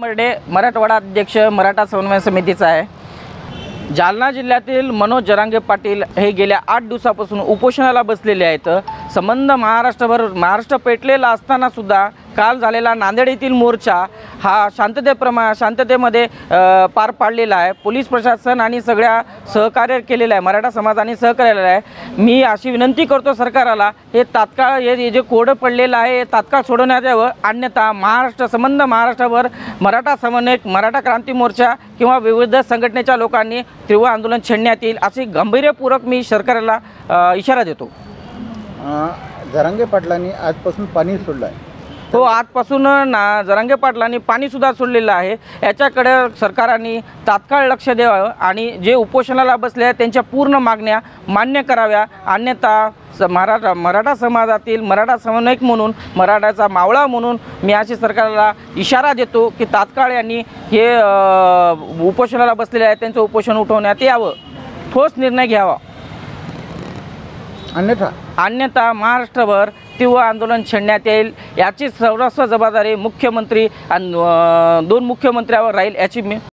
मर्डे मराठवाडा अध्यक्ष मराठा समन्वय समितीचा आहे। जालना जिल्ह्यातील मनोज जरांगे पाटील हे गेल्या 8 दिवसापासून उपोषणाला बसलेले आहेत। संबंध महाराष्ट्र पेटलेला असताना सुद्धा काल झालेला नांदेड येथील मोर्चा हा शांततेमध्ये पार पाडलेला आहे। पोलीस प्रशासन आणि सगळ्या सहकार्य केलेलं आहे, मराठा समाजाने सहकार्य आहे। मी अशी विनंती करतो सरकारला, हे तात्काळ हे जे कोड पडलेलं आहे तात्काळ सोडवण्यात यावं, अन्यथा संबंध महाराष्ट्रावर मराठा समन्वय, मराठा क्रांती मोर्चा किंवा विविध संघटनेच्या लोकांनी तीव्र आंदोलन छेडण्यात येईल अशी गंभीरपूर्वक मी सरकारला इशारा देतो। जरांगे पाटलांनी आजपासून पाणी सोडलं आहे। हो, आजपासून जरांगे पाटलांनी पाणीसुद्धा सोडलेलं आहे। याच्याकडे सरकारने तात्काळ लक्ष द्यावं आणि जे उपोषणाला बसले आहेत त्यांच्या पूर्ण मागण्या मान्य कराव्या, अन्यथा मराठा समाजातील मराठा समन्वयक म्हणून, मराठाचा मावळा म्हणून मी अशी सरकारला इशारा देतो की तात्काळ यांनी हे उपोषणाला बसलेले आहेत त्यांचं उपोषण उठवण्यात यावं, ठोस निर्णय घ्यावा, अन्यथा महाराष्ट्रभर तीव्र आंदोलन छेडण्यात येईल। याची सर्वस्व जबाबदारी मुख्यमंत्री आणि 2 मुख्यमंत्र्यांवर राहील याची मी